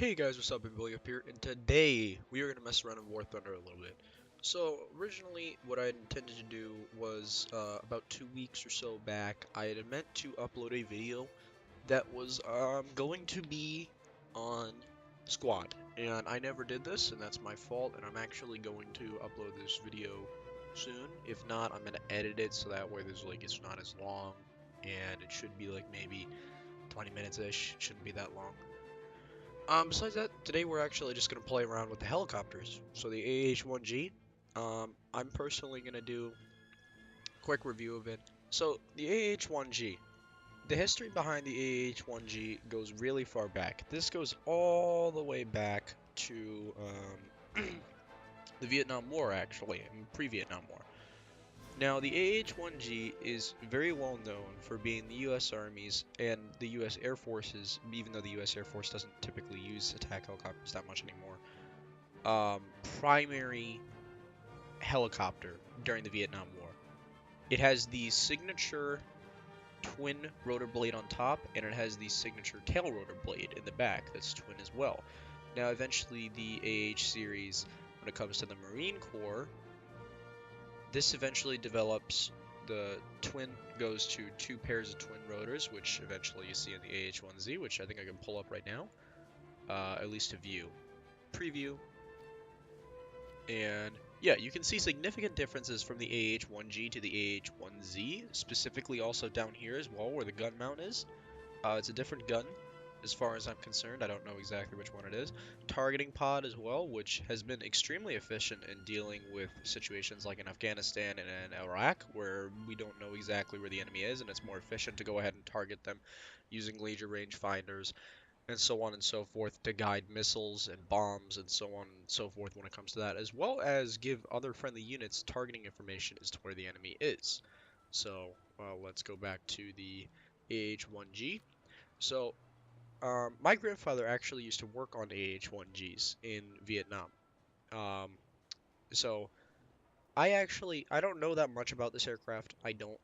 Hey guys, what's up? I'm Billy up here, and today we are going to mess around in War Thunder a little bit. So, originally, what I had intended to do was, about 2 weeks or so back, I had meant to upload a video that was, going to be on Squad. And I never did this, and that's my fault, and I'm actually going to upload this video soon. If not, I'm going to edit it so that way it's not as long, and it should be, maybe 20 minutes-ish. Shouldn't be that long. Besides that, today we're actually just going to play around with the helicopters. So the AH-1G, I'm personally going to do a quick review of it. So the AH-1G, the history behind the AH-1G goes really far back. This goes all the way back to the Vietnam War, actually, and pre-Vietnam War. Now, the AH-1G is very well known for being the U.S. Army's and the U.S. Air Force's, even though the U.S. Air Force doesn't typically use attack helicopters that much anymore, primary helicopter during the Vietnam War. It has the signature twin rotor blade on top, and it has the signature tail rotor blade in the back that's twin as well. Now, eventually, the AH series, when it comes to the Marine Corps, this eventually develops, the twin goes to 2 pairs of twin rotors, which eventually you see in the AH-1Z, which I think I can pull up right now, at least to view. Preview. And yeah, you can see significant differences from the AH-1G to the AH-1Z, specifically also down here as well, where the gun mount is. It's a different gun. As far as I'm concerned, I don't know exactly which one it is. Targeting pod as well, which has been extremely efficient in dealing with situations like in Afghanistan and in Iraq, where we don't know exactly where the enemy is, and it's more efficient to go ahead and target them using laser range finders and so on and so forth to guide missiles and bombs and so on and so forth when it comes to that, as well as give other friendly units targeting information as to where the enemy is. So, let's go back to the AH-1G. So, my grandfather actually used to work on AH-1Gs in Vietnam. Um, so I don't know that much about this aircraft. I don't,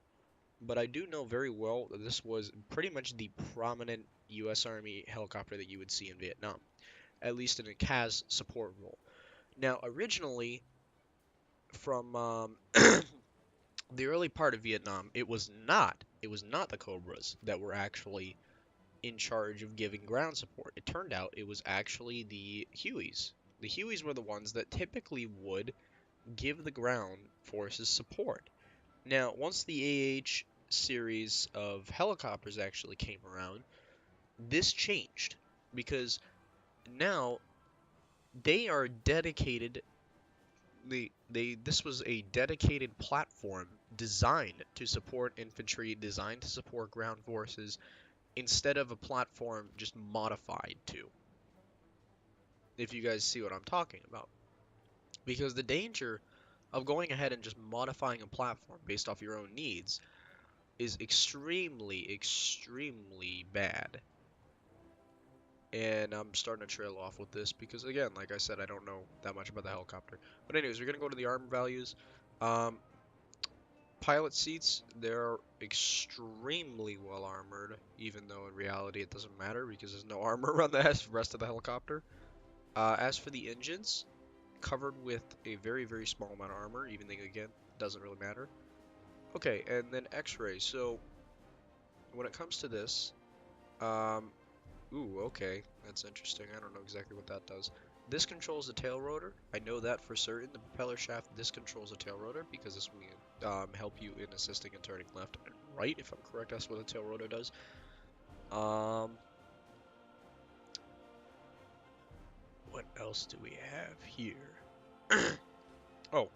but I do know very well that this was pretty much the prominent U.S. Army helicopter that you would see in Vietnam, at least in a CAS support role. Now, originally, from the early part of Vietnam, it was not the Cobras that were actually in charge of giving ground support. It turned out it was actually the Hueys. The Hueys were the ones that typically would give the ground forces support. Now, once the AH series of helicopters actually came around, this changed because now they are dedicated. This was a dedicated platform designed to support infantry, designed to support ground forces, instead of a platform just modified to. If you guys see what I'm talking about. Because the danger of going ahead and just modifying a platform based off your own needs is extremely, extremely bad. And I'm starting to trail off with this because, again, like I said, I don't know that much about the helicopter. But anyways, we're going to go to the armor values. Pilot seats, they're extremely well armored, even though in reality it doesn't matter because there's no armor around the rest of the helicopter. As for the engines, covered with a very, very small amount of armor, even though, again, doesn't really matter. Okay, and then X-ray. So, when it comes to this, ooh, okay, that's interesting. I don't know exactly what that does. This controls the tail rotor. I know that for certain. The propeller shaft, this controls the tail rotor because this will help you in assisting and turning left and right, if I'm correct. That's what the tail rotor does. What else do we have here? Oh,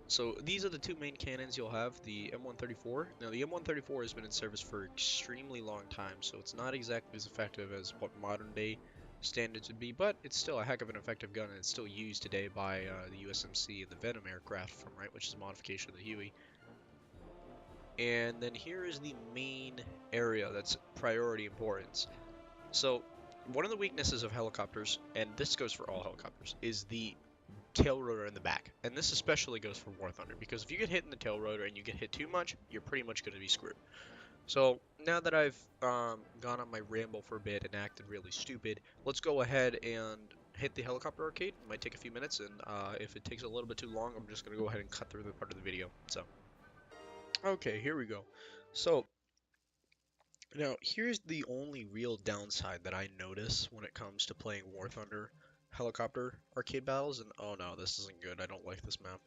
so these are the 2 main cannons you'll have, the M134. Now, the M134 has been in service for an extremely long time, so it's not exactly as effective as what modern day standards would be, but it's still a heck of an effective gun, and it's still used today by the USMC and the Venom aircraft from Wright, which is a modification of the Huey. And then here is the main area that's priority importance. So, one of the weaknesses of helicopters, and this goes for all helicopters, is the tail rotor in the back. And this especially goes for War Thunder, because if you get hit in the tail rotor and you get hit too much, you're pretty much going to be screwed. So now that I've gone on my ramble for a bit and acted really stupid, let's go ahead and hit the helicopter arcade. It might take a few minutes, and if it takes a little bit too long, I'm just gonna go ahead and cut through the part of the video. So, okay, here we go. So now here's the only real downside that I notice when it comes to playing War Thunder helicopter arcade battles, and oh no, this isn't good. I don't like this map.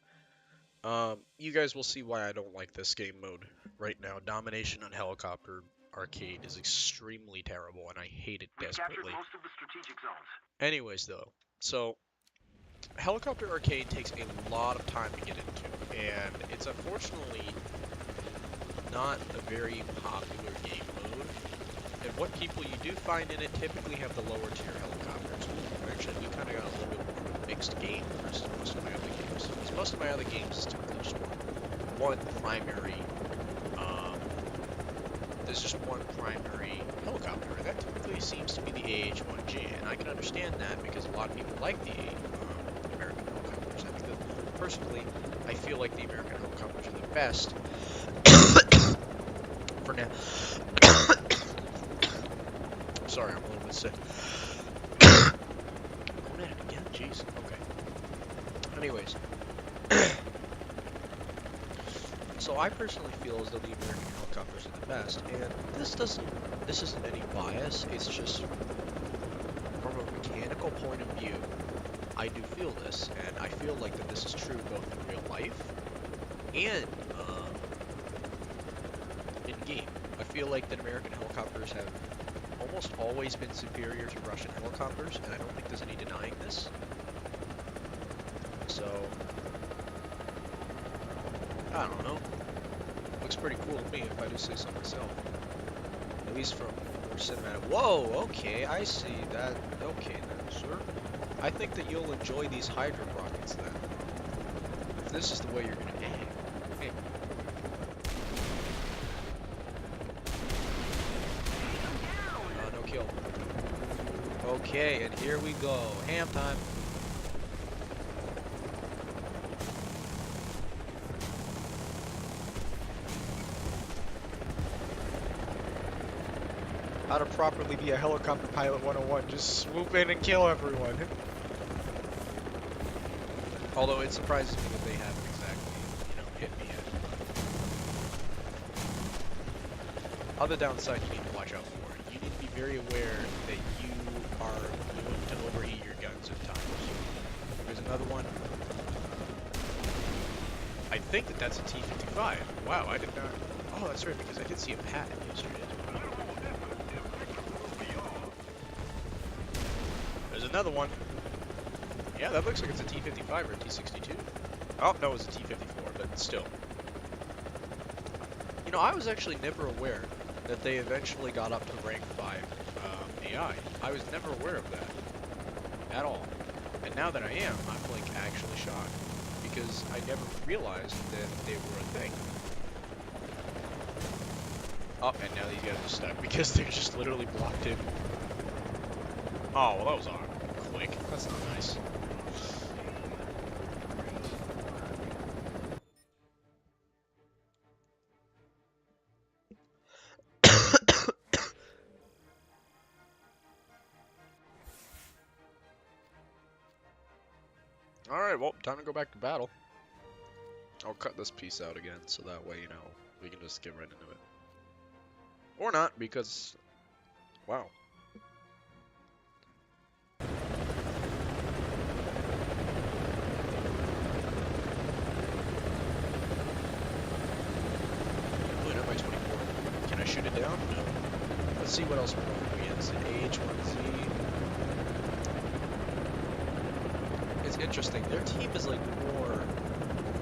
You guys will see why I don't like this game mode right now. Domination on helicopter arcade is extremely terrible, and I hate it desperately. Most of the strategic zones. Anyways, though, so helicopter arcade takes a lot of time to get into, and it's unfortunately not a very popular game mode. And what people you do find in it typically have the lower tier helicopters. Actually, we kind of got a little bit more of a mixed game versus most of my other games. Because most of my other games is typically just one primary, there's just one primary helicopter. That typically seems to be the AH-1G, and I can understand that because a lot of people like the American helicopters. I think that, personally, I feel like the American helicopters are the best for now. Sorry, I'm a little bit sick. Going at it again? Jeez. Okay. Anyways. So I personally feel as though the American helicopters are the best, and this isn't any bias, it's just from a mechanical point of view, I do feel this, and I feel like that this is true both in real life and in game. I feel like that American helicopters have almost always been superior to Russian helicopters, and I don't think there's any denying this. So, I don't know. Looks pretty cool to me if I do say so myself. At least from more cinematic. Whoa, okay, I see that. Okay then, sir. I think that you'll enjoy these Hydra rockets then. If this is the way you're gonna act. Hey. No kill. Okay, and here we go. Ham time. How to properly be a helicopter pilot 101. Just swoop in and kill everyone. Although it surprises me that they haven't exactly, hit me yet. Other downside you need to watch out for. You need to be very aware that you are going to overheat your guns at times. There's another one. I think that that's a T-55. Wow, I did not... Oh, that's right, because I did see a patent yesterday. Another one. Yeah, that looks like it's a T-55 or a T-62. Oh, no, it was a T-54, but still. I was actually never aware that they eventually got up to rank 5 AI. I was never aware of that. At all. And now that I am, I'm, like, actually shocked. Because I never realized that they were a thing. Oh, and now these guys are stuck because they're just literally blocked in. Oh, well, that was awkward. Quick. That's not nice. Alright, well, time to go back to battle. I'll cut this piece out again, so that way, we can just get right into it. Or not, because... Wow. Can I shoot it down? No. Let's see what else we're going against. An AH-1G. It's interesting. Their team is like more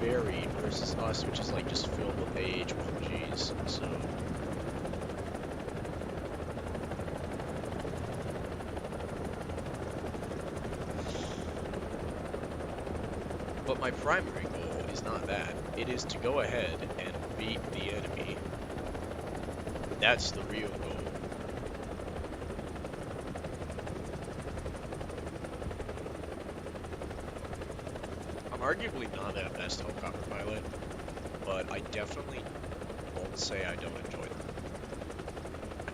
varied versus us, which is like just filled with AH-1Gs. So. But my primary goal is not that. It is to go ahead and beat the enemy. That's the real goal. I'm arguably not that best helicopter pilot, but I definitely won't say I don't enjoy them.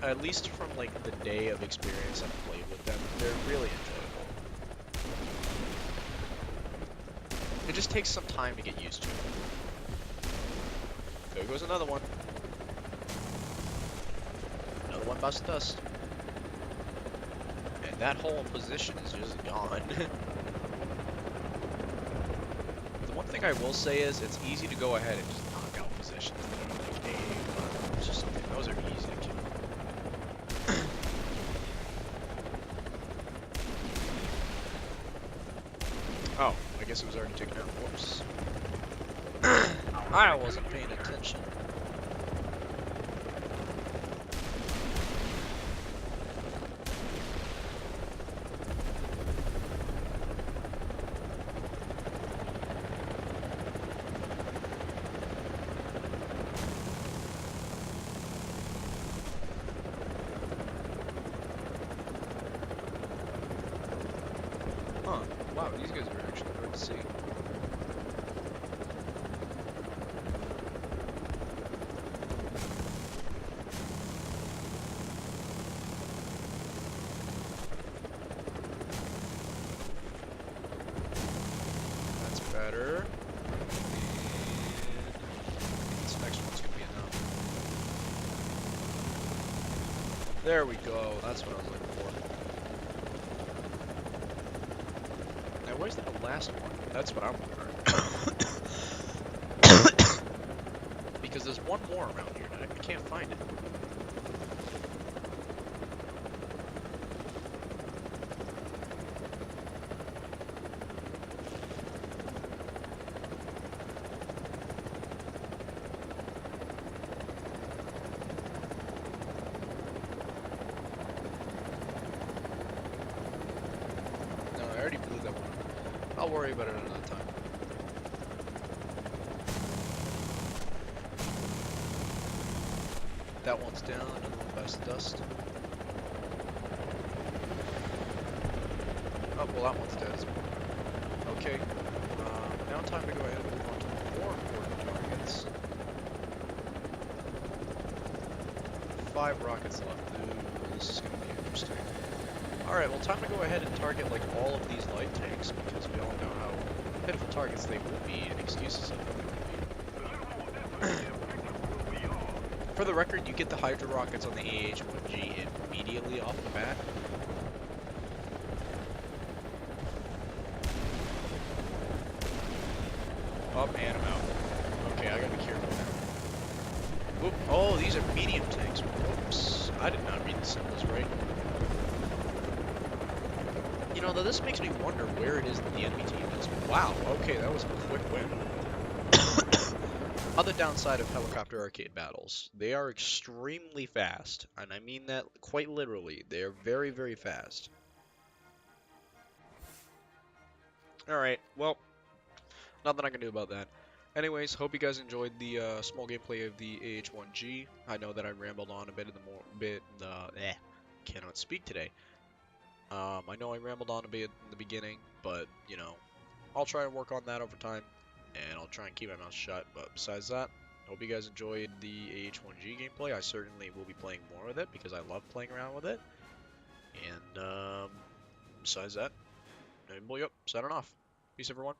at least from like the day of experience I've played with them, they're really enjoyable. It just takes some time to get used to. There goes another one. Another one busts dust. And that whole position is just gone. The one thing I will say is it's easy to go ahead and just knock out positions that are like A, it's just something, those are easy to kill. Oh, I guess it was already taken out. Whoops. I wasn't paying attention. Huh. Wow, these guys are actually hard to see. That's better. And this next one's gonna be enough. There we go. That's what I was looking for. Now, where's that last one? That's what I'm wondering. Because there's one more around here, and I can't find it. No, I already blew that one. I'll worry about it another time. That one's down, another one busts dust. Oh, well, that one's dead as well. Okay, now time to go ahead and move on to more important targets. 5 rockets left. Ooh, this is going to be interesting. Alright, well, time to go ahead and target, like, all of these light tanks, because we all know how pitiful targets they will be, and excuses of them they will be. For the record, you get the Hydra rockets on the AH-1G immediately off the bat. Up and I'm out. Okay, I gotta be careful now. Whoop. Oh, these are medium tanks. Whoops. I did not read the symbols right. You know, though, this makes me wonder where it is that the enemy team is. Wow, okay, that was a quick win. Other downside of helicopter arcade battles, they are extremely fast, and I mean that quite literally. They are very, very fast. Alright, well, nothing I can do about that. Anyways, hope you guys enjoyed the small gameplay of the AH-1G. I know that I rambled on a bit cannot speak today. I know I rambled on a bit in the beginning, but, you know, I'll try and work on that over time. And I'll try and keep my mouth shut, but besides that, hope you guys enjoyed the AH-1G gameplay. I certainly will be playing more with it, because I love playing around with it. And, besides that, boy up, signing off. Peace, everyone.